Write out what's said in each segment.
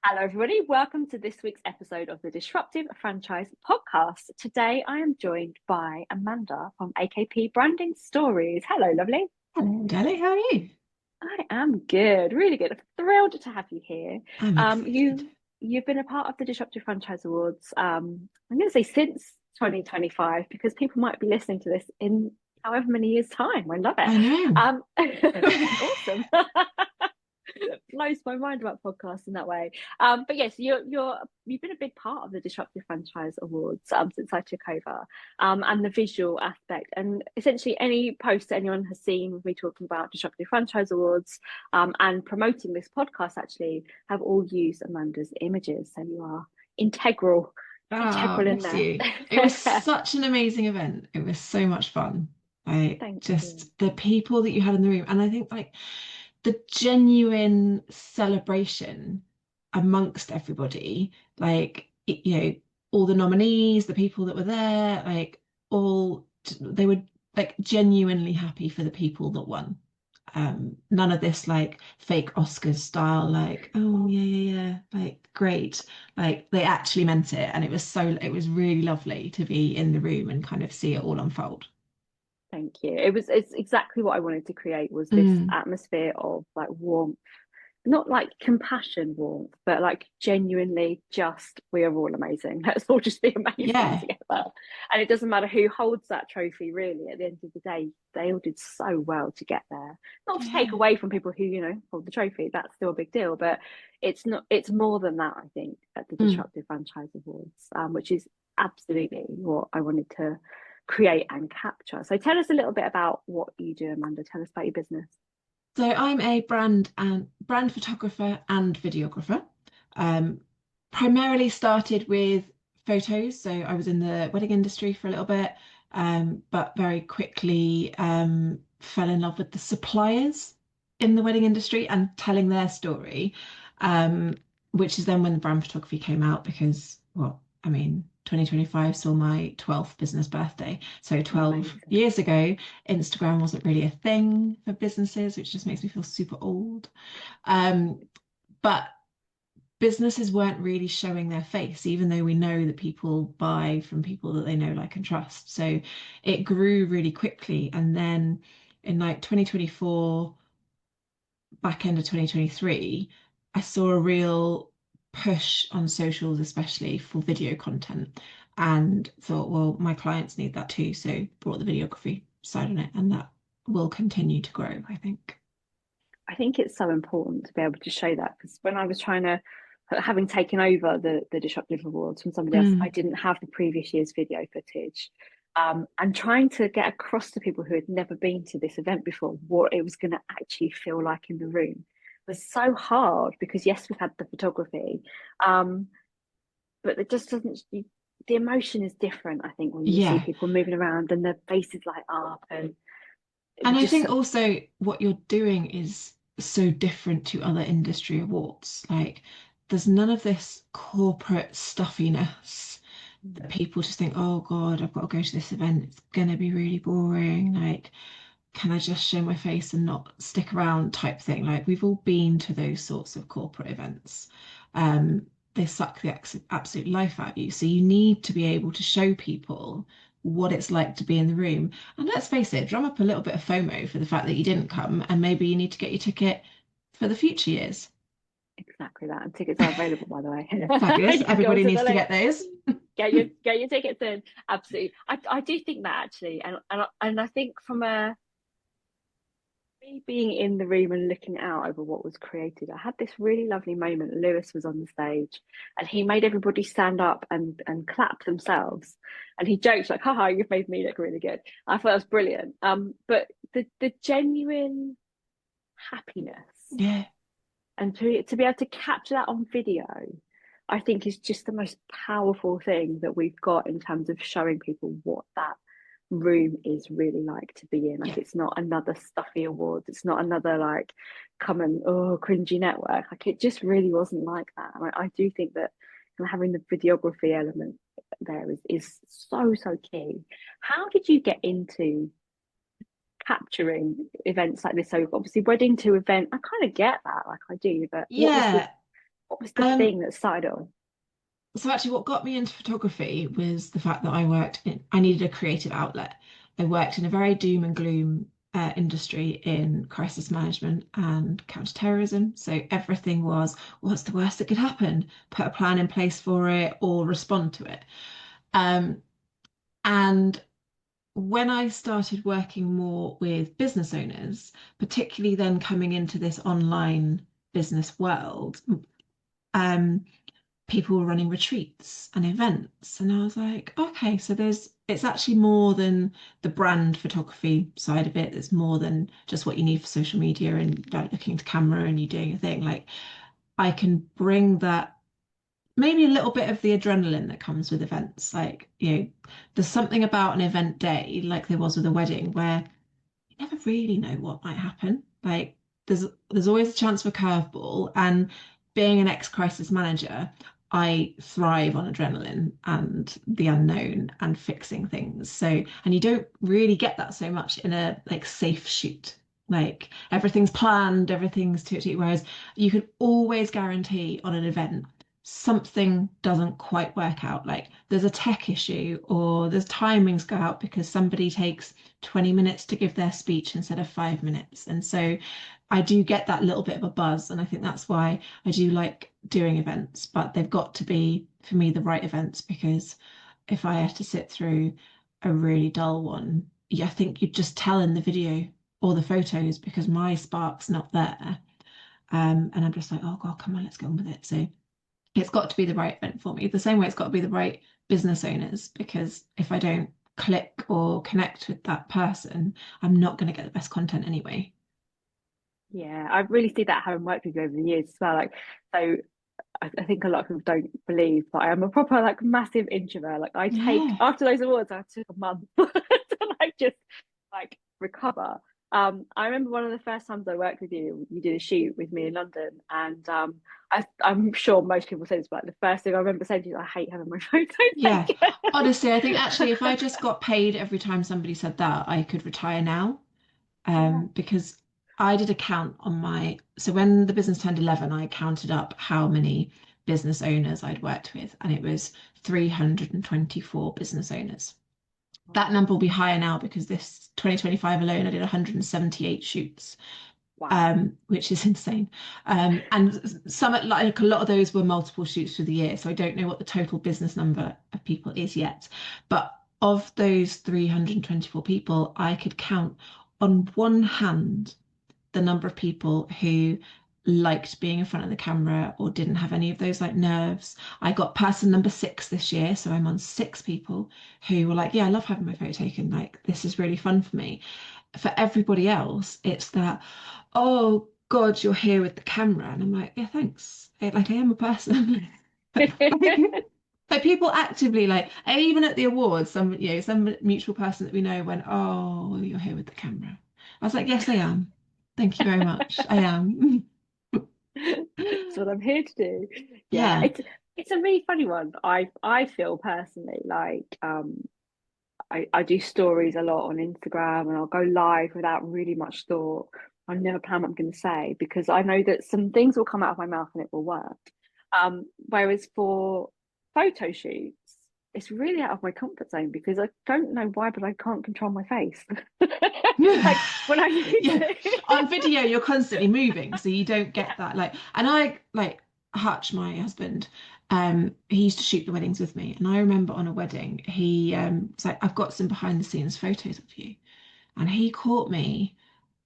Hello, everybody. Welcome to this week's episode of the Disruptive Franchise Podcast. Today, I am joined by Amanda from AKP Branding Stories. Hello, lovely. Hello, Danny. How are you? I am good, really good. Thrilled to have you here. I'm Um, excited. you you've been a part of the Disruptive Franchise Awards. I'm going to say since 2025 because people might be listening to this in however many years' time. I love it. I know. Which is awesome. Blows my mind about podcasts in that way. But yes, you've been a big part of the Disruptive Franchise Awards since I took over, and the visual aspect, and essentially any post that anyone has seen with me talking about Disruptive Franchise Awards, and promoting this podcast actually have all used Amanda's images. So you are integral, Ah, integral in bless there. you. It was such an amazing event. It was so much fun. Like Thank you. just the people that you had in the room, and I think like the genuine celebration amongst everybody, all the nominees, the people that were there, all they were like genuinely happy for the people that won. None of this like fake Oscars style, like, oh yeah, yeah, yeah, like great. Like they actually meant it. And it was really lovely to be in the room and kind of see it all unfold. Thank you. It's exactly what I wanted to create was this Mm, atmosphere of like warmth, not like compassion warmth, but like genuinely just we are all amazing. Let's all just be amazing yeah. together. And it doesn't matter who holds that trophy, really. At the end of the day, they all did so well to get there. Not to take Yeah. away from people who, hold the trophy. That's still a big deal. But it's not, it's more than that, I think, at the Mm. Disruptive Franchise Awards, which is absolutely what I wanted to create and capture. So tell us a little bit about what you do, Amanda. Tell us about your business. So I'm a brand photographer and videographer. Um, Primarily started with photos. So I was in the wedding industry for a little bit, but very quickly fell in love with the suppliers in the wedding industry and telling their story, um, which is then when the brand photography came out because, well, I mean, 2025 saw my 12th business birthday. So 12 Amazing. years ago, Instagram wasn't really a thing for businesses, which just makes me feel super old. Um, but businesses weren't really showing their face, even though we know that people buy from people that they know, like, and trust. So it grew really quickly. And then in like 2024, back end of 2023, I saw a real push on socials, especially for video content, and thought, well, my clients need that too. So brought the videography side on it, and that will continue to grow, I think. I think it's so important to be able to show that because when I was trying to, having taken over the Disruptive Awards from somebody else, I Mm, didn't have the previous year's video footage. And trying to get across to people who had never been to this event before what it was going to actually feel like in the room was so hard because, yes, we've had the photography, um, but it just doesn't, the emotion is different, I think, when you see yeah. people moving around and their faces light up and And I just, think also what you're doing is so different to other industry awards. Like, there's none of this corporate stuffiness that people just think, oh God, I've got to go to this event. It's gonna be really boring. Like, can I just show my face and not stick around type thing? Like, we've all been to those sorts of corporate events. They suck the absolute life out of you. So you need to be able to show people what it's like to be in the room. And let's face it, drum up a little bit of FOMO for the fact that you didn't come, and maybe you need to get your ticket for the future years. exactly that. And tickets are available, by the way. Fabulous. You can go Everybody onto the needs to link, get those. get your tickets in. Absolutely. I do think that actually, and I think from a me being in the room and looking out over what was created, I had this really lovely moment. Lewis was on the stage and he made everybody stand up and clap themselves. And he joked like, haha, you've made me look really good. I thought that was brilliant. But the genuine happiness Yeah. and to be able to capture that on video, I think is just the most powerful thing that we've got in terms of showing people what that room is really like to be in. Yeah. Like it's not another stuffy awards. It's not another like come and cringy network. Like it just really wasn't like that. And I do think that having the videography element there is so key. How did you get into capturing events like this? So obviously wedding to event, I kind of get that, like I do, but what was the Yeah. What was the Um, thing that started on? so actually what got me into photography was the fact that I needed a creative outlet. I worked in a very doom and gloom industry in crisis management and counterterrorism. So everything was, what's the worst that could happen? Put a plan in place for it or respond to it. Um, and when I started working more with business owners, particularly then coming into this online business world, um, people were running retreats and events. And I was like, okay, so it's actually more than the brand photography side of it. It's more than just what you need for social media and like looking to camera and you doing a thing. Like I can bring that maybe a little bit of the adrenaline that comes with events. Like, there's something about an event day, like there was with a wedding, where you never really know what might happen. Like there's always a chance for curveball. And being an ex-crisis manager, I thrive on adrenaline and the unknown and fixing things. So, and you don't really get that so much in a like safe shoot. Like everything's planned, everything's to whereas you can always guarantee on an event something doesn't quite work out. Like there's a tech issue or there's timings go out because somebody takes 20 minutes to give their speech instead of 5 minutes. And so I do get that little bit of a buzz. And I think that's why I do like doing events, but they've got to be, for me, the right events because if I had to sit through a really dull one, yeah, I think you'd just tell in the video or the photos because my spark's not there. And I'm just like, oh God, come on, let's get on with it. So it's got to be the right event for me. The same way it's got to be the right business owners, because if I don't click or connect with that person, I'm not going to get the best content anyway. Yeah, I really see that having worked with you over the years as well. Like, so I think a lot of people don't believe, but I am a proper like massive introvert. Like, I take Yeah. after those awards, I took a month to like just like recover. I remember one of the first times I worked with you, you did a shoot with me in London, and I'm sure most people say this, but the first thing I remember saying to you, I hate having my photo Yeah. taken. Honestly, I think actually if I just got paid every time somebody said that, I could retire now. Yeah. Because I did a count on so when the business turned 11, I counted up how many business owners I'd worked with, and it was 324 business owners. That number will be higher now because this 2025 alone, I did 178 shoots, Wow. which is insane. And some like a lot of those were multiple shoots through the year, so I don't know what the total business number of people is yet. But of those 324 people, I could count on one hand the number of people who liked being in front of the camera or didn't have any of those like nerves. I got person number 6 this year, so I'm on 6 people who were like, yeah, I love having my photo taken. Like this is really fun for me. For everybody else, it's that, oh God, you're here with the camera. And I'm like, yeah, thanks. Like I am a person. Like people actively like, and even at the awards, some mutual person that we know went, oh, you're here with the camera. I was like, yes, I am. Thank you very much. I am. That's what I'm here to do. Yeah, Yeah. it's a really funny one. I feel personally like I do stories a lot on Instagram and I'll go live without really much thought. I never plan what I'm going to say because I know that some things will come out of my mouth and it will work. Whereas for photo shoots, it's really out of my comfort zone because I don't know why, but I can't control my face. Like when I need Yeah. to. On video, you're constantly moving, so you don't get that. Like, and I like Hutch, my husband, he used to shoot the weddings with me. And I remember on a wedding, he was like, I've got some behind the scenes photos of you. And he caught me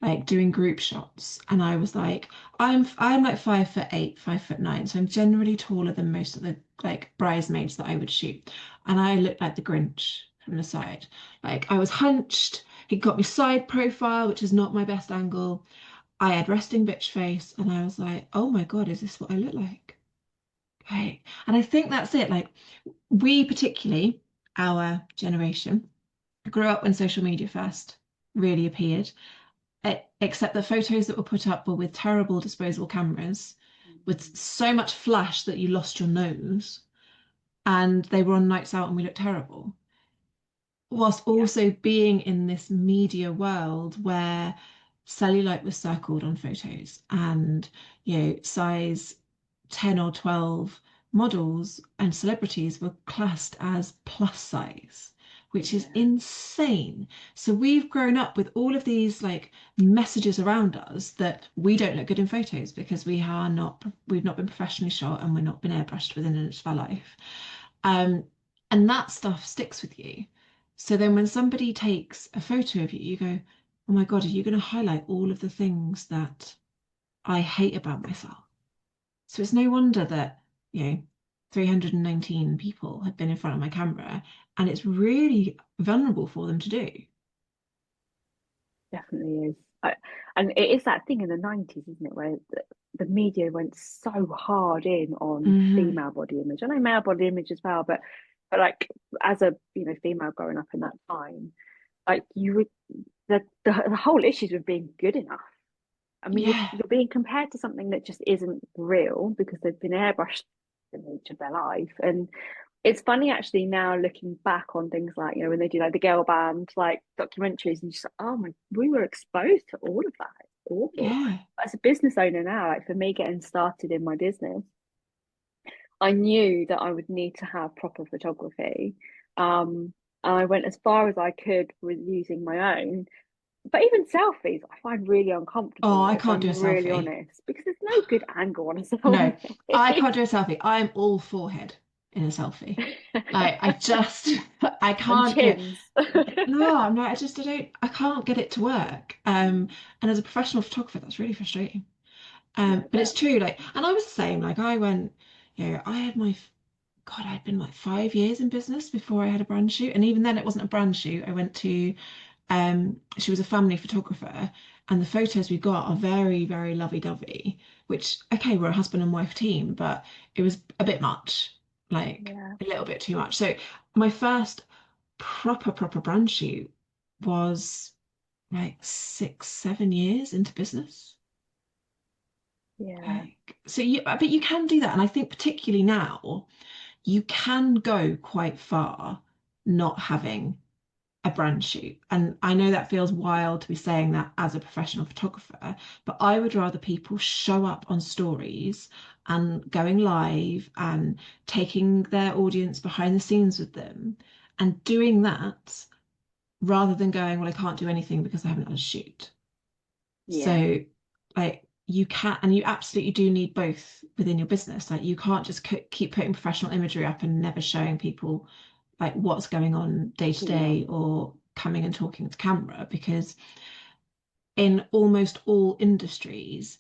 like doing group shots. And I was like, I'm like 5'8", 5'9", so I'm generally taller than most of the like bridesmaids that I would shoot. And I looked like the Grinch from the side. Like I was hunched. He got me side profile, which is not my best angle. I had resting bitch face, and I was like, oh my God, is this what I look like? Right. And I think that's it. Like we particularly, our generation, grew up when social media first really appeared, except the photos that were put up were with terrible disposable cameras, with so much flash that you lost your nose, and they were on nights out and we looked terrible. Whilst Yeah. also being in this media world where cellulite was circled on photos and size 10 or 12 models and celebrities were classed as plus size, which is Yeah, insane. So we've grown up with all of these like messages around us that we don't look good in photos because we've not been professionally shot and we've not been airbrushed within an inch of our life. Um, and that stuff sticks with you. So then when somebody takes a photo of you, you go, oh my God, are you going to highlight all of the things that I hate about myself? So it's no wonder that, 319 people have been in front of my camera, and it's really vulnerable for them to do. definitely is. And it is that thing in the 90s, isn't it, where the media went so hard in on Hmm. female body image. I know male body image as well, but like as a female growing up in that time, like you would the whole issues with being good enough. I mean, Yeah, you're being compared to something that just isn't real because they've been airbrushed in each of their life. And it's funny actually now looking back on things like, when they do like the girl band like documentaries and just like, oh my, we were exposed to all of that. It's awful. yeah, As a business owner now, like for me getting started in my business, I knew that I would need to have proper photography. I went as far as I could with using my own, but even selfies, I find really oh, uncomfortable I if can't do I'm a really selfie. honest, because there's no good angle on a No, I selfie. can't do a selfie. I'm all forehead in a selfie. Like I just I And can't get chins. no, no, I can't get it to work. And as a professional photographer, that's really frustrating. Yeah, I But it's bet. true, like, and I was the same. Like, I went, I had God, I'd been like 5 years in business before I had a brand shoot, and even then, it wasn't a brand shoot. I went to, she was a family photographer, and the photos we got are very, very lovey-dovey. Which, okay, we're a husband and wife team, but it was a bit much, like Yeah, a little bit too much. So my first proper brand shoot was like 6, 7 years into business. yeah, Like, but you can do that. And I think particularly now, you can go quite far not having a brand shoot. And I know that feels wild to be saying that as a professional photographer, but I would rather people show up on stories and going live and taking their audience behind the scenes with them and doing that rather than going, well, I can't do anything because I haven't had a shoot. yeah, So, like, you can, and you absolutely do need both within your business. Like, you can't just keep putting professional imagery up and never showing people like what's going on day to yeah, day or coming and talking to camera because in almost all industries,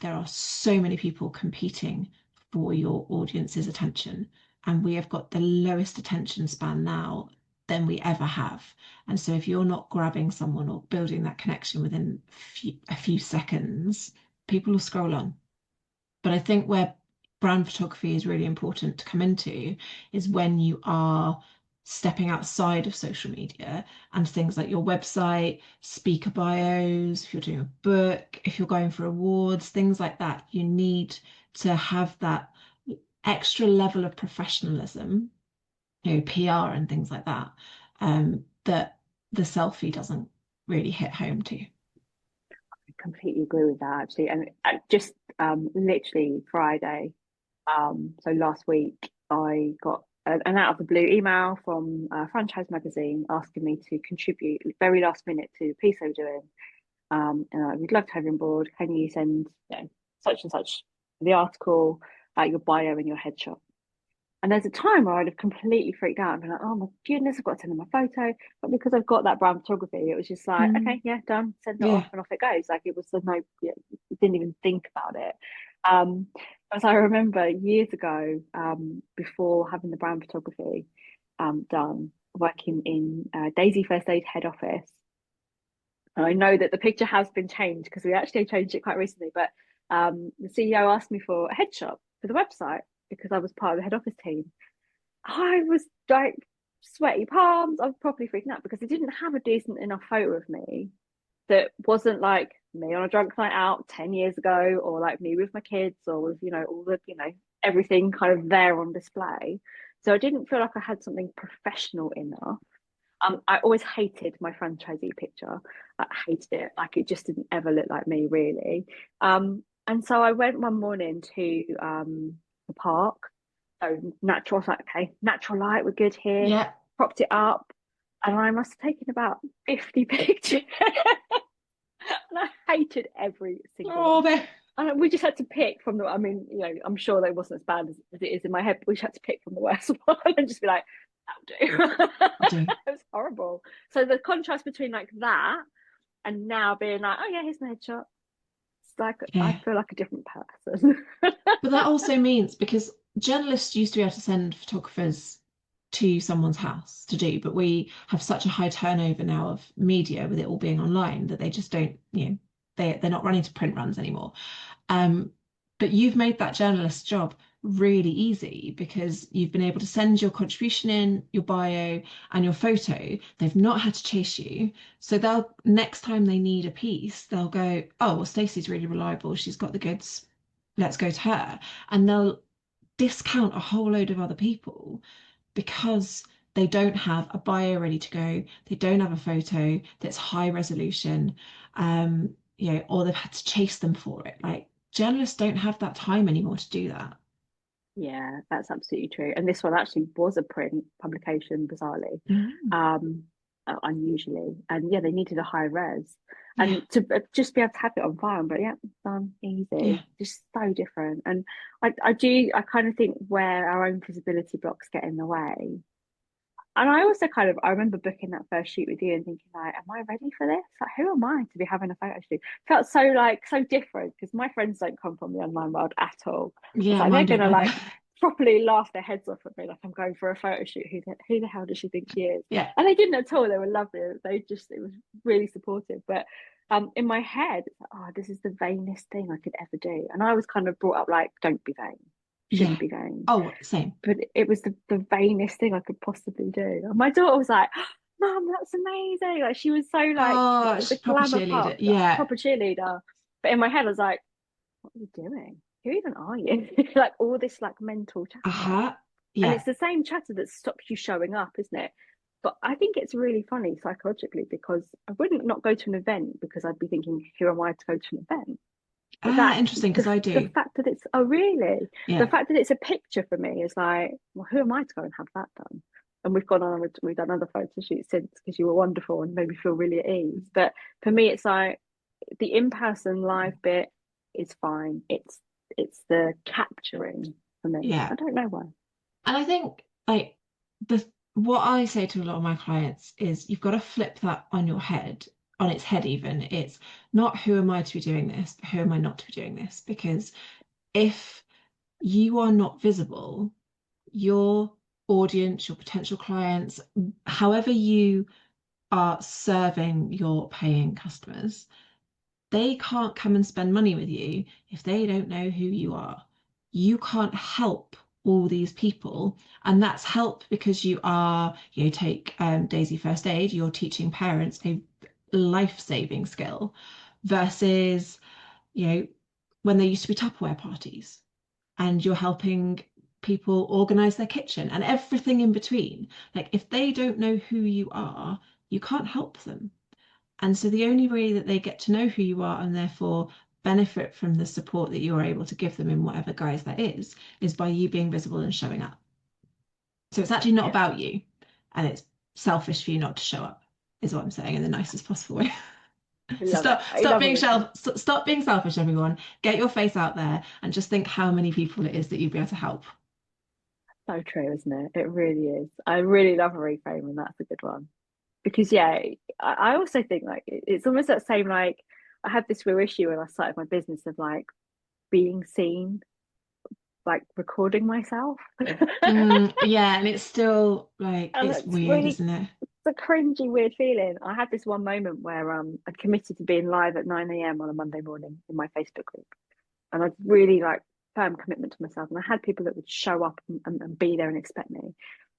there are so many people competing for your audience's attention. And we have got the lowest attention span now than we ever have. And so if you're not grabbing someone or building that connection within a few seconds, people will scroll on. But I think where brand photography is really important to come into is when you are stepping outside of social media and things like your website, speaker bios, if you're doing a book, if you're going for awards, things like that, you need to have that extra level of professionalism, PR and things like that, that the selfie doesn't really hit home to. I completely agree with that actually. And just literally Friday, so last week, I got an out of the blue email from Franchise Magazine asking me to contribute very last minute to the piece they were doing. And we'd love to have you on board. Can you send such and such the article, your bio, and your headshot? And there's a time where I'd have completely freaked out and been like, oh my goodness, I've got to send them my photo. But because I've got that brand photography, it was just like, Mm. okay, yeah, done, send it off Yeah. and off it goes. Like it was the no, yeah, didn't even think about it. Um, as I remember years ago, before having the brand photography done, working in Daisy First Aid head office. And I know that the picture has been changed because we actually changed it quite recently, but the CEO asked me for a headshot for the website because I was part of the head office team. I was like sweaty palms. I was properly freaking out because they didn't have a decent enough photo of me that wasn't like me on a drunk night out 10 years ago or like me with my kids or with, all the, everything kind of there on display. So I didn't feel like I had something professional enough. I always hated my franchisee picture. I hated it. Like it just didn't ever look like me, really. And so I went one morning to the park. So natural, I was like, okay, natural light, we're good here. Yeah. Propped it up, and I must have taken about 50 pictures. And I hated every single Oh, one. there. And we just had to pick from the, I mean, I'm sure they wasn't as bad as it is in my head, but we just had to pick from the worst one and just be like, that'll do. I'll do. It was horrible. So the contrast between like that and now being like, oh yeah, here's my headshot. It's like I Yeah. feel like a different person. But that also means because journalists used to be able to send photographers to someone's house to do, but we have such a high turnover now of media with it all being online that they just don't, they're not running to print runs anymore. Um, but you've made that journalist job really easy because you've been able to send your contribution in, your bio, and your photo. They've not had to chase you. So they'll next time they need a piece, they'll go, oh, well, Stacey's really reliable. She's got the goods. Let's go to her. And they'll discount a whole load of other people because they don't have a bio ready to go. They don't have a photo that's high resolution, or they've had to chase them for it. Like journalists don't have that time anymore to do that. Yeah, that's absolutely true. And this one actually was a print publication, bizarrely, Mm. um, unusually. And yeah, they needed a high res, Yeah, and to just be able to have it on file. But yeah, done yeah, easy, just so different. And I kind of think where our own visibility blocks get in the way. And I also I remember booking that first shoot with you and thinking like, am I ready for this? Like, who am I to be having a photo shoot? Felt so like so different because my friends don't come from the online world at all. I was yeah. like, they're Mine don't gonna either. like properly laugh their heads off at me like I'm going for a photo shoot. Who the hell does she think she is? Yeah, And they didn't at all. They were lovely. It was really supportive. But in my head, it's like, oh, this is the vainest thing I could ever do. And I was kind of brought up like, don't be vain. yeah. Shouldn't be vain, Oh, same. but it was the vainest thing I could possibly do. And my daughter was like, Mum, that's amazing. Like she was so like Oh, the she's proper glamour puff, cheerleader. Yeah. proper cheerleader. But in my head, I was like, what are you doing? Who even are you? Like all this like mental chatter. Uh-huh. And Yeah. it's the same chatter that stops you showing up, isn't it? But I think it's really funny psychologically because I wouldn't not go to an event because I'd be thinking, who am I to go to an event? But Ah, that interesting, because I the do. fact that it's, oh really, the Yeah. fact that it's a picture for me is like, well, who am I to go and have that done? And we've gone on and we've done other photo shoots since because you were wonderful and made me feel really at ease. But for me it's like the in-person live bit is fine. It's the capturing for me. Yeah. I don't know why. And I think like the what I say to a lot of my clients is you've got to flip that on your head, on its head even. It's not who am I to be doing this, but who am I not to be doing this? Because if you are not visible, your audience, your potential clients, however you are serving your paying customers, they can't come and spend money with you if they don't know who you are. You can't help all these people, and that's help because take Daisy First Aid, you're teaching parents a life-saving skill versus, you know, when there used to be Tupperware parties and you're helping people organize their kitchen and everything in between. Like if they don't know who you are, you can't help them. And so the only way that they get to know who you are and therefore benefit from the support that you're able to give them in whatever guise that is by you being visible and showing up. So it's actually not Yeah, about you, and it's selfish for you not to show up, is what I'm saying in the nicest possible way. I So love it. stop I stop love being it. stop being selfish, everyone. Get your face out there and just think how many people it is that you'd be able to help. So true, isn't it? It really is. I really love a reframe, and that's a good one. Because yeah, I also think like it's almost that same like I had this real issue when I started my business of like being seen, like recording myself. Yeah, and it's still like And it's it's weird, really isn't it? it's a cringy, weird feeling. I had this one moment where I committed to being live at 9 a.m. on a Monday morning in my Facebook group. And I'd really like firm commitment to myself. And I had people that would show up and be there and expect me.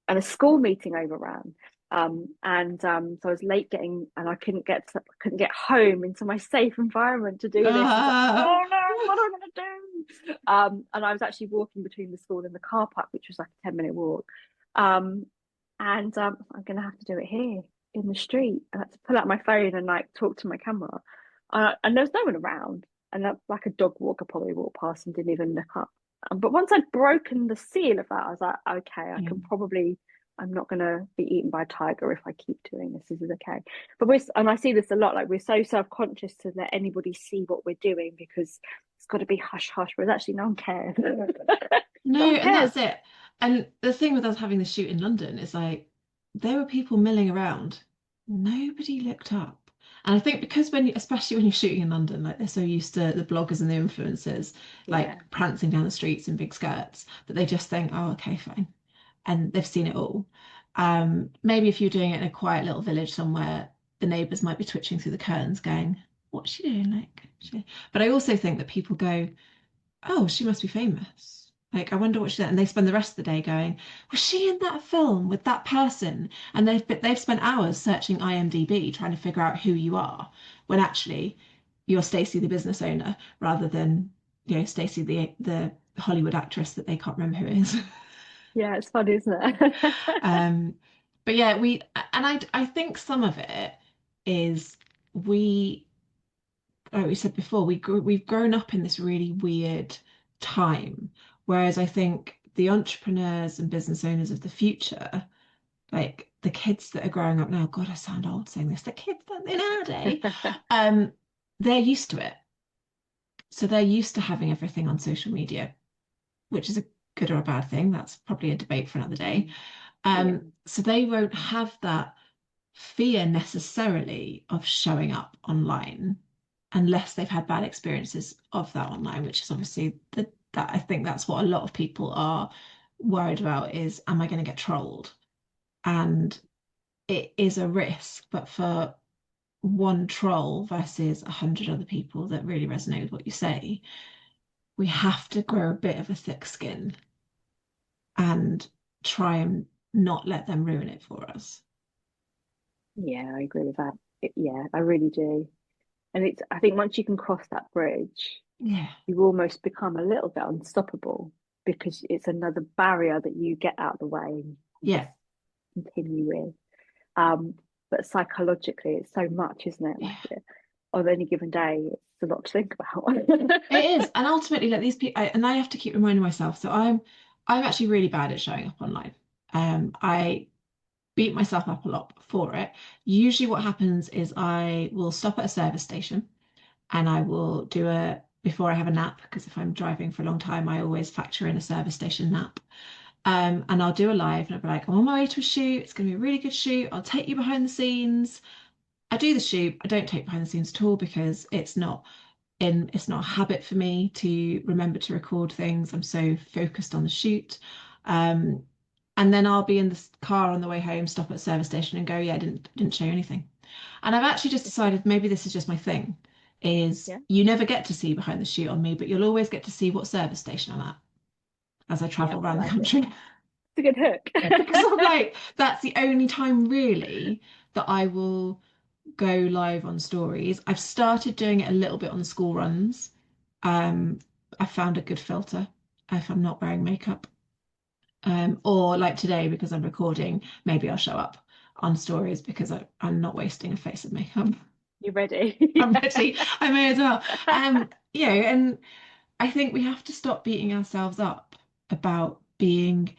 And a school meeting overran. So I was late getting, and I couldn't get home into my safe environment to do this. I was like, Ah, oh no, what am I going to do? And I was actually walking between the school and the car park, which was like a 10-minute walk. Um, I'm going to have to do it here in the street. I had to pull out my phone and like talk to my camera. And there was no one around. and that, like a dog walker probably walked past and didn't even look up. But once I'd broken the seal of that, I was like, okay, I Yeah. can probably, I'm not going to be eaten by a tiger if I keep doing this. This is okay. But and I see this a lot, like we're so self-conscious to let anybody see what we're doing because it's got to be hush hush, whereas actually no one cares. No, No one and cares. that's it. And the thing with us having the shoot in London is like there were people milling around. Nobody looked up. And I think because especially when you're shooting in London, like they're so used to the bloggers and the influencers, Yeah. like prancing down the streets in big skirts, that they just think, oh, okay, fine. And they've seen it all. Maybe if you're doing it in a quiet little village somewhere, the neighbours might be twitching through the curtains going, what's she doing? But I also think that people go, oh, she must be famous. Like, I wonder what she did. And they spend the rest of the day going, was she in that film with that person? And they've spent hours searching IMDb trying to figure out who you are, when actually you're Stacey, the business owner, rather than, Stacey, the Hollywood actress that they can't remember who is. Yeah, it's funny, isn't it? Um, but yeah, I think some of it is we like we said before, we've grown up in this really weird time. Whereas I think the entrepreneurs and business owners of the future, like the kids that are growing up now, God, I sound old saying this, the kids that in our day, um, they're used to it. So they're used to having everything on social media, which is a good or a bad thing. That's probably a debate for another day. Yeah. So they won't have that fear necessarily of showing up online unless they've had bad experiences of that online, which is obviously that I think that's what a lot of people are worried about is, am I going to get trolled? And it is a risk, but for one troll versus 100 other people that really resonate with what you say, we have to grow a bit of a thick skin and try and not let them ruin it for us. Yeah, I agree with that. Yeah, I really do. And I think once you can cross that bridge, Yeah. you almost become a little bit unstoppable because it's another barrier that you get out of the way and just Yeah. continue with. Um, but psychologically, it's so much, isn't it? Like Yeah. on any given day, it's a lot to think about. It is, and ultimately, like these people, and I have to keep reminding myself. So I'm actually really bad at showing up online. I beat myself up a lot for it. Usually, what happens is I will stop at a service station, and I will do a before I have a nap, because if I'm driving for a long time, I always factor in a service station nap. And I'll do a live, and I'll be like, I'm on my way to a shoot. It's going to be a really good shoot. I'll take you behind the scenes. I do the shoot. I don't take behind the scenes at all because it's not a habit for me to remember to record things. I'm so focused on the shoot. Um, and then I'll be in the car on the way home, stop at a service station and go, yeah, didn't show you anything. And I've actually just decided maybe this is just my thing, is Yeah, you never get to see behind the shoot on me, but you'll always get to see what service station I'm at as I yeah, travel I around the like it. country. It's a good Because I'm hook. like, that's the only time really that I will go live on stories. I've started doing it a little bit on the school runs. I found a good filter if I'm not wearing makeup. Or like today, because I'm recording, maybe I'll show up on stories because I'm not wasting a face of makeup. You're ready. I'm ready. I may as well. And I think we have to stop beating ourselves up about being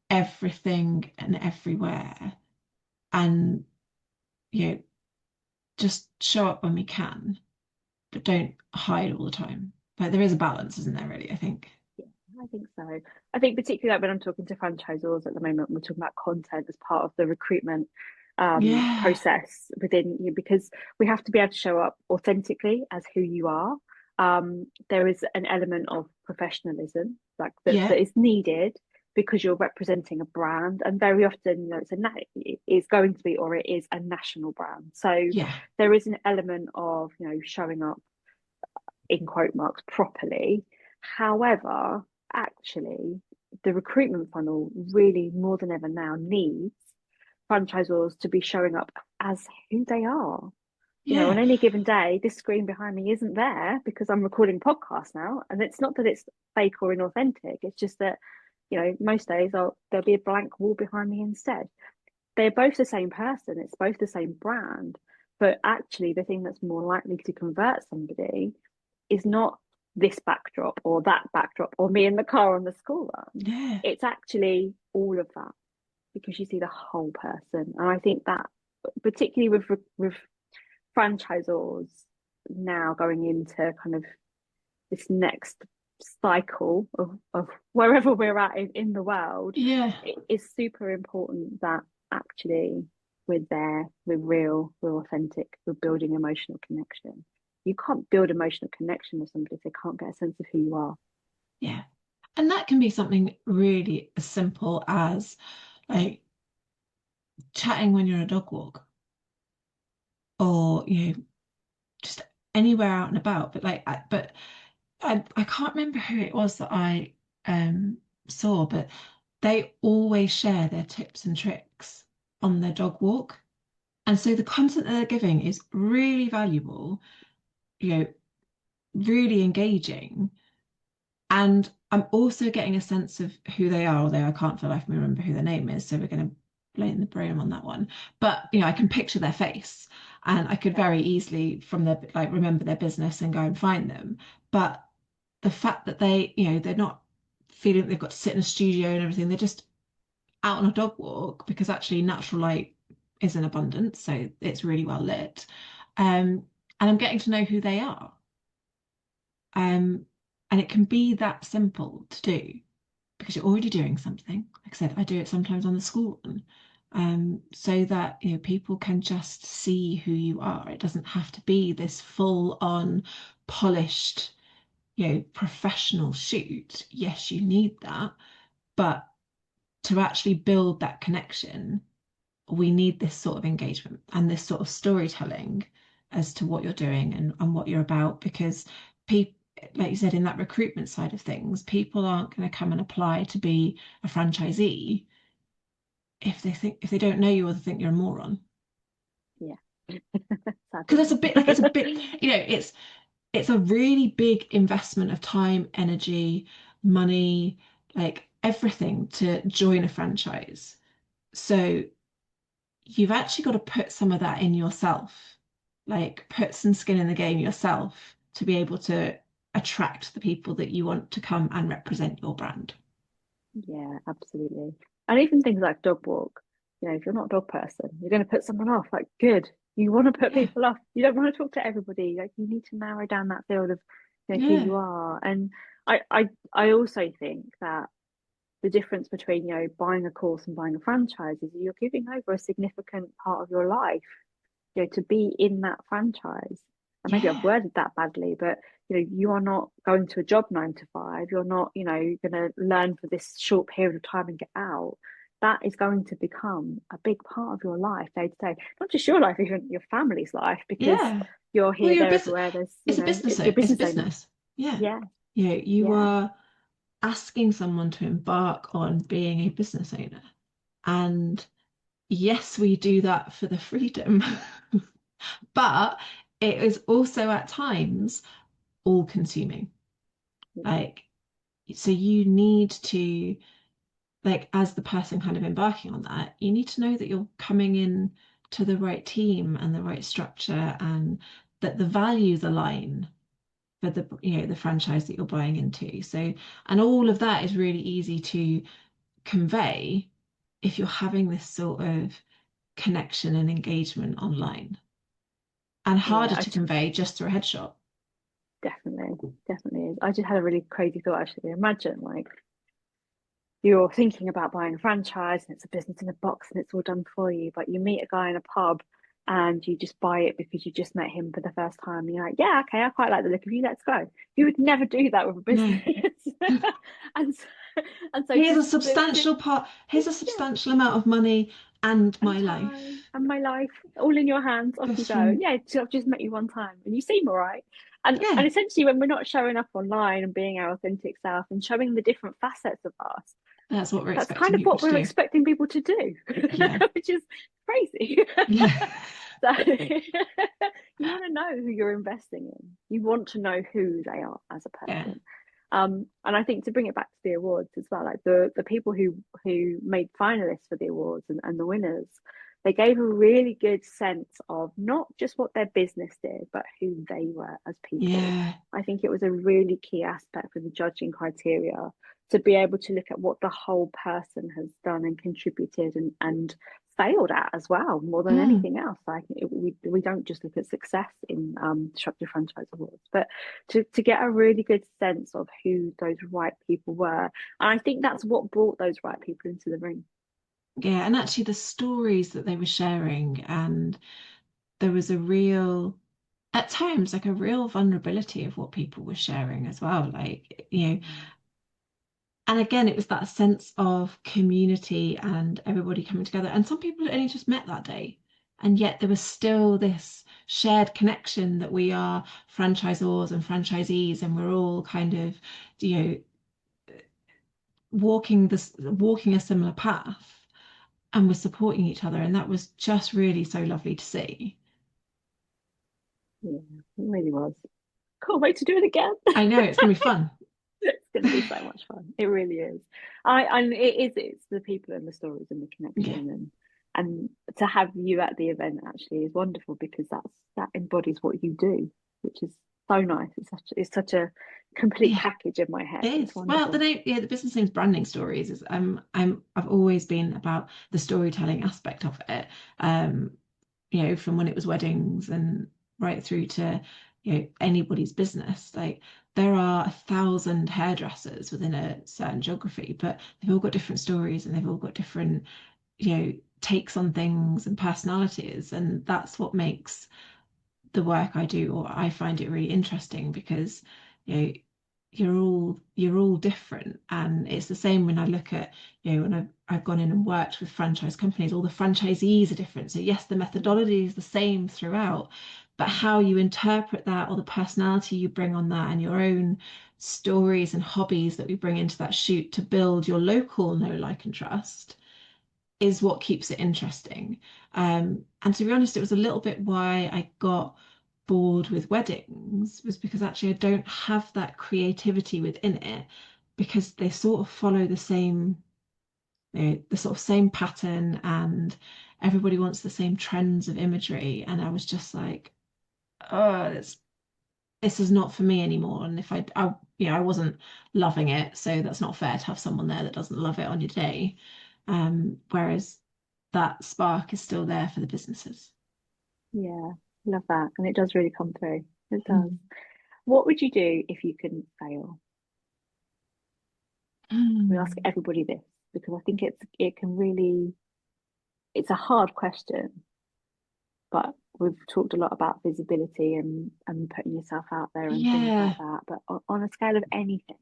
everything and everywhere, and you know, just show up when we can, but don't hide all the time. Like there is a balance, isn't there, really? I think. Yeah, I think so. I think particularly like when I'm talking to franchisors at the moment, we're talking about content as part of the recruitment Yeah, process within you because we have to be able to show up authentically as who you are. There is an element of professionalism like yeah, that is needed because you're representing a brand, and very often, it's going to be or it is a national brand. So yeah, there is an element of showing up in quote marks properly. However, actually, the recruitment funnel really more than ever now needs franchisors to be showing up as who they are. On yeah, any given day, this screen behind me isn't there because I'm recording podcasts now. And it's not that it's fake or inauthentic. It's just that, most days there'll be a blank wall behind me instead. They're both the same person. It's both the same brand. But actually, the thing that's more likely to convert somebody is not this backdrop or that backdrop or me in the car on the school run. Yeah. It's actually all of that, because you see the whole person. And I think that particularly with franchisors now going into kind of this next cycle of wherever we're at in the world, Yeah. it is super important that actually we're there, we're real, we're authentic, we're building emotional connection. You can't build emotional connection with somebody if they can't get a sense of who you are. Yeah. And that can be something really as simple as like chatting when you're on a dog walk, or just anywhere out and about. But I can't remember who it was that I saw, but they always share their tips and tricks on their dog walk. And so the content that they're giving is really valuable, you know, really engaging. And I'm also getting a sense of who they are, although I can't for the life of me remember who their name is. So we're going to blame the brain on that one. But, I can picture their face, and I could Yeah. very easily from their, like, remember their business and go and find them. But the fact that they're not feeling they've got to sit in a studio and everything, they're just out on a dog walk, because actually natural light is in abundance, so it's really well lit. And I'm getting to know who they are. And it can be that simple to do, because you're already doing something. Like I said, I do it sometimes on the school run, so that people can just see who you are. It doesn't have to be this full on polished, professional shoot. Yes, you need that, but to actually build that connection, we need this sort of engagement and this sort of storytelling as to what you're doing and what you're about, because people, like you said, in that recruitment side of things, people aren't going to come and apply to be a franchisee if they don't know you, or they think you're a moron. Yeah. Because that's a bit like, it's a bit, it's a really big investment of time, energy, money, like everything to join a franchise. So you've actually got to put some of that in yourself, like put some skin in the game yourself to be able to attract the people that you want to come and represent your brand. Yeah, absolutely. And even things like dog walk, if you're not a dog person, you're going to put someone off. Like, good. You want to put Yeah, people off. You don't want to talk to everybody. Like, you need to narrow down that field of, who yeah, you are. And I also think that the difference between, buying a course and buying a franchise is you're giving over a significant part of your life, to be in that franchise. And maybe I've yeah, worded that badly, but you are not going to a job 9 to 5. You're not, going to learn for this short period of time and get out. That is going to become a big part of your life day to day, not just your life, even your family's life, because yeah. you're Well, here, you're a there, business. everywhere. There's, It's a business. you're a It's a business owner. business. Yeah. Yeah, You yeah, are asking someone to embark on being a business owner. And yes, we do that for the freedom, but it is also at times all consuming. yeah, Like, so you need to, like, as the person kind of embarking on that, you need to know that you're coming in to the right team and the right structure, and that the values align for the franchise that you're buying into. So, and all of that is really easy to convey if you're having this sort of connection and engagement online, and yeah. harder to convey just through a headshot. Definitely is. I just had a really crazy thought actually. Imagine like you're thinking about buying a franchise and it's a business in a box and it's all done for you, but you meet a guy in a pub and you just buy it because you just met him for the first time. And you're like, yeah, okay, I quite like the look of you. Let's go. You would never do that with a No. business. and so, and so Here's a just the substantial part, here's a yeah, substantial amount of money and and my time life. and my life all in your hands. Off you Just go. from, Yeah, so I've just met you one time and you seem all right. And yeah, essentially, when we're not showing up online and being our authentic self and showing the different facets of us, that's what we're that's kind expecting of people what to we're do. expecting people to do, Yeah. which is crazy. Yeah. So you want to know who you're investing in. You want to know who they are as a Yeah. person. And I think to bring it back to the awards as well, like the people who made finalists for the awards and the winners, they gave a really good sense of not just what their business did, but who they were as people. Yeah. I think it was a really key aspect for the judging criteria to be able to look at what the whole person has done and contributed and failed at as well, more than Mm. anything else. Like we don't just look at success in Disruptive Franchise Awards, but to get a really good sense of who those right people were. And I think that's what brought those right people into the ring. Yeah, and actually the stories that they were sharing, and there was a real, at times, like a real vulnerability of what people were sharing as well. Like, and again, it was that sense of community and everybody coming together. And some people had only just met that day. And yet there was still this shared connection that we are franchisors and franchisees, and we're all kind of, you know, walking a similar path, and we're supporting each other. And that was just really so lovely to see. Yeah, it really was. Can't wait to do it again. I know it's gonna be fun. It's going to be so much fun. It really is. And it is. It's the people and the stories and the Yeah. connection and to have you at the event actually is wonderful because that embodies what you do, which is so nice. It's such a complete Yeah. package in my head. It It's is. Well, the wonderful. name, yeah, the business name's Branding Stories. Is I've always been about the storytelling aspect of it. Um, from when it was weddings and right through to, anybody's business. Like there are 1,000 hairdressers within a certain geography, but they've all got different stories and they've all got different, takes on things and personalities. And that's what makes the work I do, or I find it really interesting because you know you're all different. And it's the same when I look at, when I've gone in and worked with franchise companies, all the franchisees are different. So yes, the methodology is the same throughout, but how you interpret that, or the personality you bring on that, and your own stories and hobbies that we bring into that shoot to build your local know, like, and trust is what keeps it interesting. And to be honest, it was a little bit why I got bored with weddings, was because actually I don't have that creativity within it, because they sort of follow the same, the sort of same pattern, and everybody wants the same trends of imagery. And I was just like, oh, this is not for me anymore. And if I wasn't loving it, so that's not fair to have someone there that doesn't love it on your day. Whereas that spark is still there for the businesses. Yeah, love that, and it does really come through. It does. Mm. What would you do if you couldn't fail? We ask Mm. everybody this because I think it can really. It's a hard question, but we've talked a lot about visibility and putting yourself out there and things like Yeah, that. But on a scale of anything,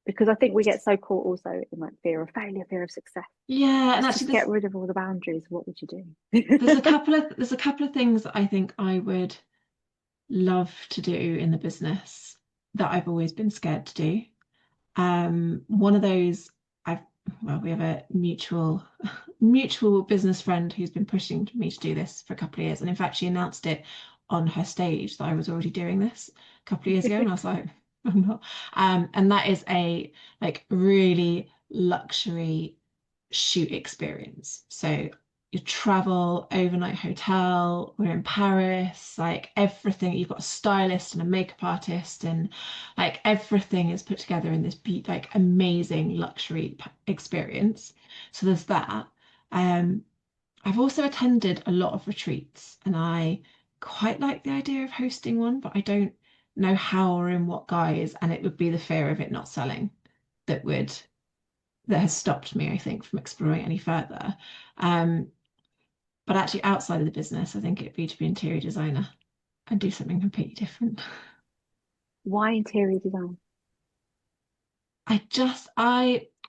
because I think we get so caught also in like fear of failure, fear of success. yeah, and Just actually, get rid of all the boundaries. What would you do? there's a couple of things that I think I would love to do in the business that I've always been scared to do. One of those, I've well, we have a mutual business friend who's been pushing me to do this for a couple of years, and in fact, she announced it on her stage that I was already doing this a couple of years ago, and I was like, I'm not. And that is a like really luxury shoot experience. So you travel, overnight hotel, we're in Paris, like everything. You've got a stylist and a makeup artist, and like everything is put together in this like amazing luxury experience. So there's that. Um, I've also attended a lot of retreats, and I quite like the idea of hosting one, but I don't know how or in what guise, and it would be the fear of it not selling that would that has stopped me, I think, from exploring any further. Um, but actually, outside of the business, I think it'd be to be interior designer and do something completely different. Why interior design?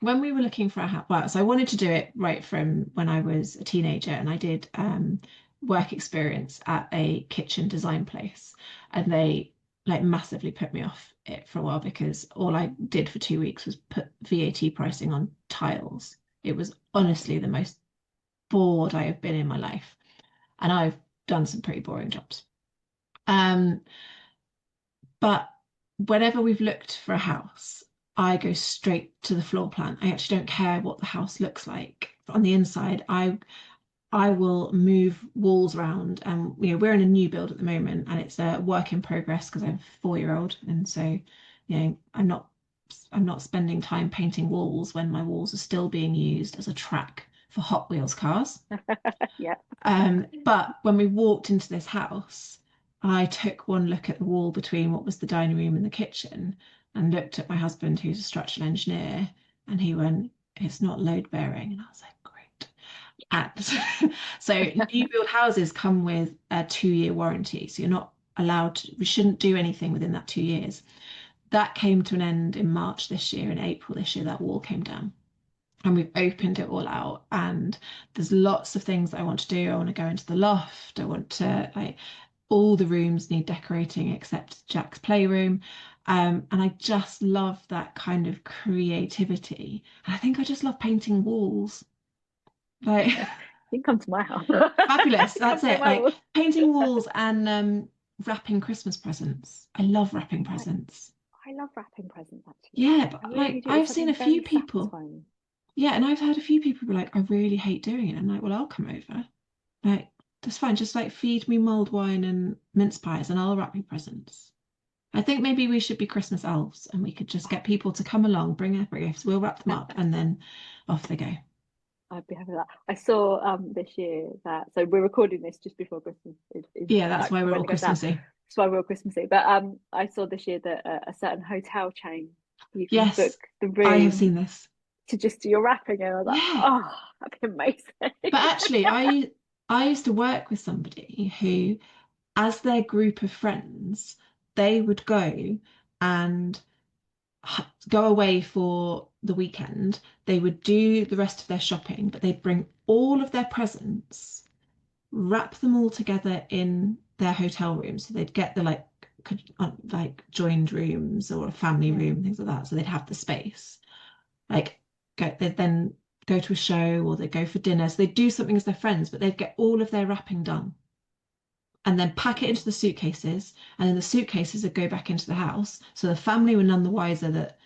When we were looking for a house, well, so I wanted to do it right from when I was a teenager, and I did work experience at a kitchen design place, and they like massively put me off it for a while because all I did for 2 weeks was put VAT pricing on tiles. It was honestly the most bored I have been in my life, and I've done some pretty boring jobs. Um, but whenever we've looked for a house, I go straight to the floor plan. I actually don't care what the house looks like on the inside. I will move walls around, and we're in a new build at the moment, and it's a work in progress because I have a 4-year-old, and so I'm not spending time painting walls when my walls are still being used as a track for Hot Wheels cars. Yeah. But when we walked into this house, I took one look at the wall between what was the dining room and the kitchen and looked at my husband, who's a structural engineer, and he went, "It's not load bearing." And I was like, great. And so new build houses come with a 2-year warranty. So you're not we shouldn't do anything within that 2 years. That came to an end in March this year. In April this year, that wall came down. And we've opened it all out, and there's lots of things that I want to do. I want to go into the loft. I want to, like, all the rooms need decorating except Jack's playroom. And I just love that kind of creativity. And I think I just love painting walls. Like, You can come to my house. fabulous. Come That's paint it. my Like walls. painting walls and wrapping Christmas presents. I love wrapping I, presents. I love wrapping presents actually. Yeah, I but really like do. It's I've seen a something few very people. satisfying. Yeah, and I've heard a few people be like, "I really hate doing it." I'm like, "Well, I'll come over. Like, that's fine. Just like feed me mulled wine and mince pies, and I'll wrap you presents." I think maybe we should be Christmas elves, and we could just get people to come along, bring their gifts, we'll wrap them up, and then off they go. I'd be happy with that. I saw this year that, so we're recording this just before Christmas is Yeah, that's like why we're when all it goes out. Christmassy. That's why we're all Christmassy. But I saw this year that a certain hotel chain, you can book Yes, the I have room seen this. to just do your wrapping, and I was like, Yeah, oh, that'd be amazing. but actually, I used to work with somebody who, as their group of friends, they would go and go away for the weekend. They would do the rest of their shopping, but they'd bring all of their presents, wrap them all together in their hotel room. So they'd get the like joined rooms or a family Yeah, room, things like that. So they'd have the space. Like they'd then go to a show or they'd go for dinner. So they'd do something as their friends, but they'd get all of their wrapping done and then pack it into the suitcases. And then the suitcases would go back into the house. So the family were none the wiser that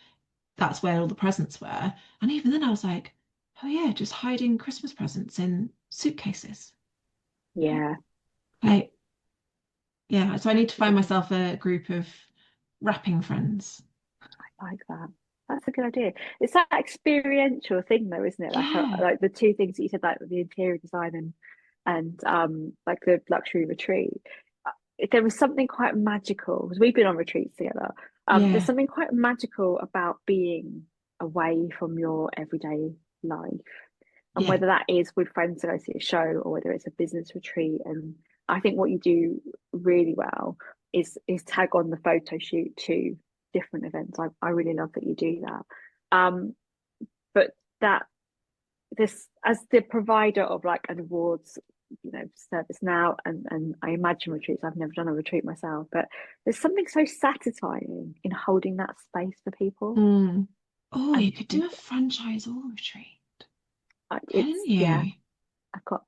that's where all the presents were. And even then I was like, oh yeah, just hiding Christmas presents in suitcases. yeah, Like, yeah, so I need to find absolutely. myself a group of wrapping friends. I like that. That's a good idea. It's that experiential thing, though, isn't it? Yeah, Like the two things that you said, like the interior design and like the luxury retreat. There was something quite magical because we've been on retreats together. There's yeah, something quite magical about being away from your everyday life, and yeah, whether that is with friends to go see a show or whether it's a business retreat. And I think what you do really well is tag on the photo shoot to different events. I really love that you do that. Um, but that this as the provider of like an awards service now, and I imagine retreats. I've never done a retreat myself, but there's something so satisfying in holding that space for people. mm. Oh, you And could do a franchise or retreat, it's couldn't yeah, you?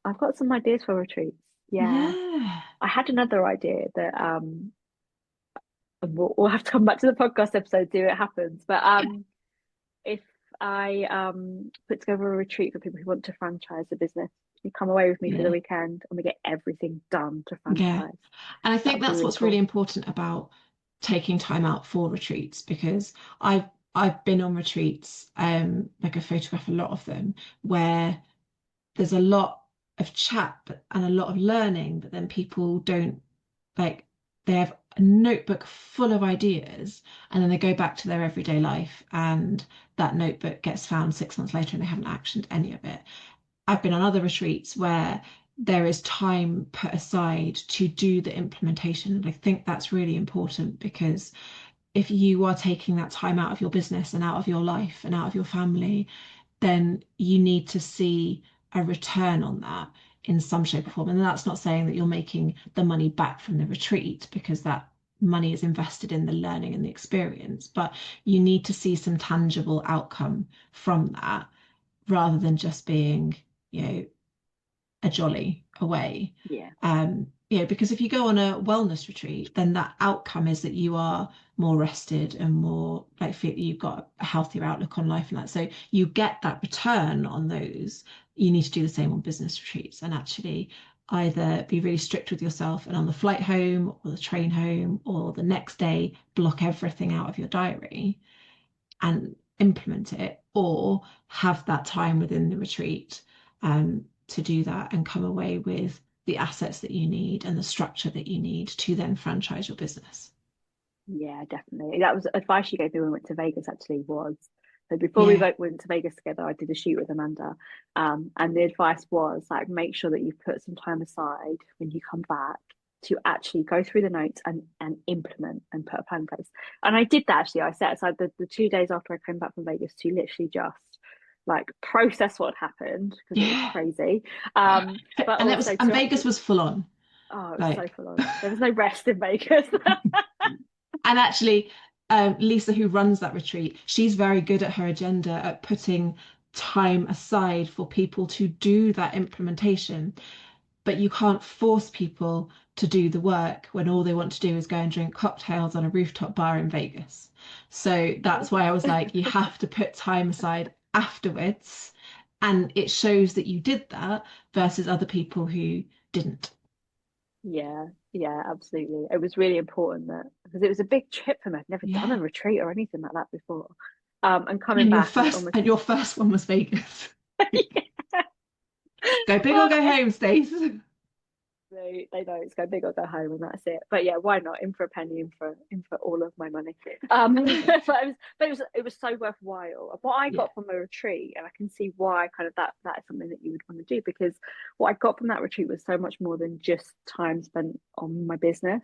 I've got some ideas for retreats. Yeah, Yeah, I had another idea that we'll have to come back to the podcast episode, see what happens. But if I put together a retreat for people who want to franchise a business, you come away with me for the yeah, weekend and we get everything done to yeah. franchise. And I That think would be that's really what's really cool. important about taking time out for retreats because I've been on retreats, like I photograph a lot of them, where there's a lot of chat and a lot of learning, but then people don't like they have a notebook full of ideas and then they go back to their everyday life and that notebook gets found 6 months later and they haven't actioned any of it. I've been on other retreats where there is time put aside to do the implementation. And I think that's really important because if you are taking that time out of your business and out of your life and out of your family, then you need to see a return on that in some shape or form. And that's not saying that you're making the money back from the retreat because that money is invested in the learning and the experience, but you need to see some tangible outcome from that rather than just being, you know, a jolly away. Yeah. because if you go on a wellness retreat, then that outcome is that you are more rested and more like you've got a healthier outlook on life and that. So you get that return on those. You need to do the same on business retreats and actually either be really strict with yourself and on the flight home or the train home or the next day, block everything out of your diary and implement it, or have that time within the retreat to do that and come away with the assets that you need and the structure that you need to then franchise your business. Yeah, definitely. That was advice you gave me when we went to Vegas, actually, was so before we Yeah, went to Vegas together, I did a shoot with Amanda. And the advice was like, make sure that you put some time aside when you come back to actually go through the notes and implement and put a plan in place. And I did that actually. I set aside the 2 days after I came back from Vegas to literally just like process what happened because it was yeah. crazy. But And that was also and to Vegas was full on. oh, it was so Like, full on. There was no rest in Vegas. and actually, Lisa, who runs that retreat, she's very good at her agenda at putting time aside for people to do that implementation. But you can't force people to do the work when all they want to do is go and drink cocktails on a rooftop bar in Vegas. So that's why I was like, you have to put time aside afterwards. And it shows that you did that versus other people who didn't. Yeah, yeah, absolutely. It was really important that because it was a big trip for me. I'd never done a Yeah. retreat or anything like that before. And coming And your back and first almost and your first one was Vegas. yeah. Go big or Well, go home, Stace. they know it's go big or go home, and that's it. But yeah, why not? In for a penny, in for all of my money. But it was so worthwhile. What I Yeah. got from a retreat, and I can see why kind of that is something that you would want to do because what I got from that retreat was so much more than just time spent on my business.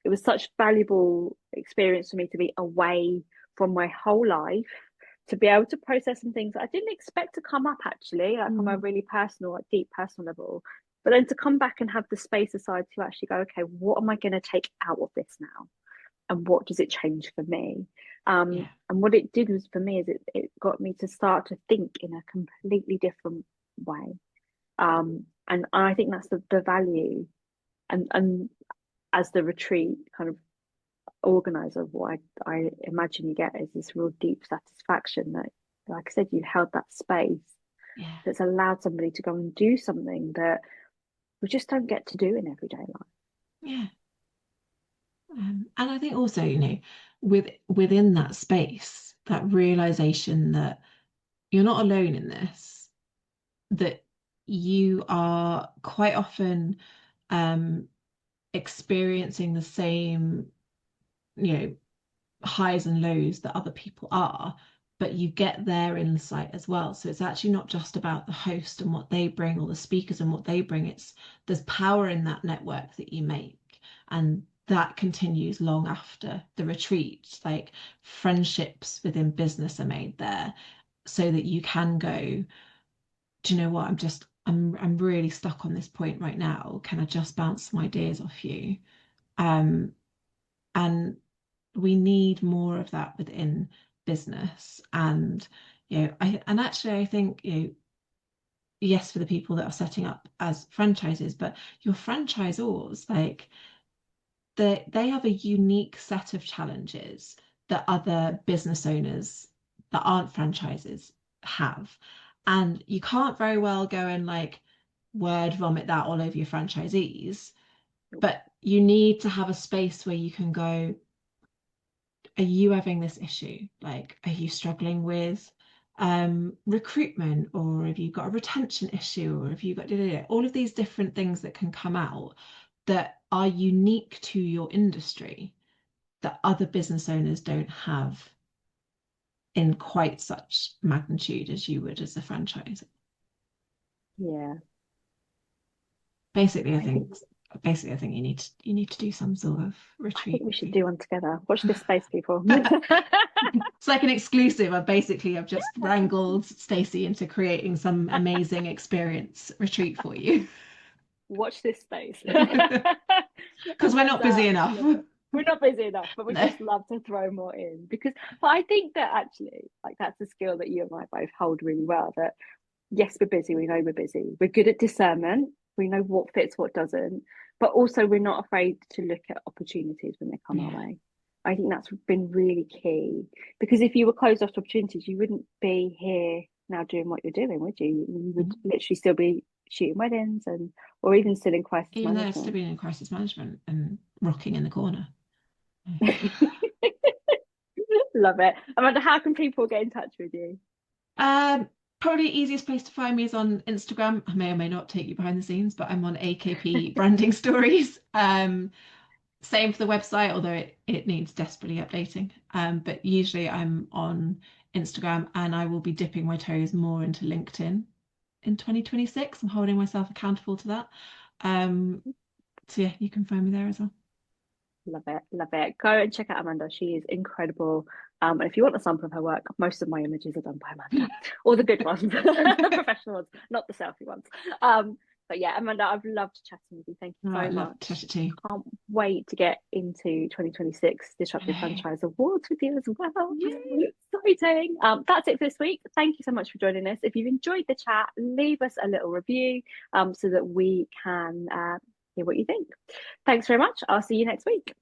It was such valuable experience for me to be away from my whole life, to be able to process some things that I didn't expect to come up actually, like from a Mm. really personal, like deep personal level. But then to come back and have the space aside to actually go, okay, what am I going to take out of this now? And what does it change for me? Yeah. And what it did was for me is it got me to start to think in a completely different way. And I think that's the value. And as the retreat kind of organizer, what I imagine you get is this real deep satisfaction that, like I said, you held that space Yeah. that's allowed somebody to go and do something that we just don't get to do in everyday life. Yeah. And I think also, within that space, that realization that you're not alone in this, that you are quite often um, experiencing the same, you know, highs and lows that other people are, but you get their insight as well. So it's actually not just about the host and what they bring or the speakers and what they bring. It's there's power in that network that you make. And that continues long after the retreat. Like friendships within business are made there so that you can go, do you know what? I'm really stuck on this point right now. Can I just bounce some ideas off you? Um, and we need more of that within business. And I think, yes, for the people that are setting up as franchises, but your franchisors, like they have a unique set of challenges that other business owners that aren't franchises have. And you can't very well go and like word vomit that all over your franchisees, but you need to have a space where you can go, are you having this issue? Like, are you struggling with recruitment, or have you got a retention issue, or have you got all of these different things that can come out that are unique to your industry that other business owners don't have in quite such magnitude as you would as a franchise. Yeah, Basically, I I think think basically I think you need to do some sort of I think retreat. we should do one together. Watch this space, people. It's like an exclusive. I've just wrangled Stacey into creating some amazing experience retreat for you. Watch this space. Because we're not busy enough. Love it. We're not busy enough, but we No. just love to throw more in because. But I think that actually, like that's a skill that you and I both hold really well. That yes, we're busy. We know we're busy. We're good at discernment. We know what fits, what doesn't. but also we're not afraid to look at opportunities when they come our Yeah. way. I think that's been really key, because if you were closed off to opportunities, you wouldn't be here now doing what you're doing, would you? You would literally still be shooting weddings, and or even still in crisis Even though I've still management. been in crisis management and rocking in the corner. Love it. Amanda, how can people get in touch with you? Um, Probably easiest place to find me is on Instagram. I may or may not take you behind the scenes, but I'm on AKP Branding Stories. Same for the website, although it needs desperately updating. But usually I'm on Instagram, and I will be dipping my toes more into LinkedIn in 2026. I'm holding myself accountable to that. So yeah, you can find me there as well. Love it, love it. Go and check out Amanda. She is incredible. And if you want a sample of her work, most of my images are done by Amanda, or the good ones, the professional ones, not the selfie ones. But yeah, Amanda, I've loved chatting with you. Thank you Oh, I so love to much. chat it too. Can't wait to get into 2026 I Disruptive know. Franchise Awards with you as well. Yay. Exciting. That's it for this week. Thank you so much for joining us. If you've enjoyed the chat, leave us a little review so that we can hear what you think. Thanks very much. I'll see you next week.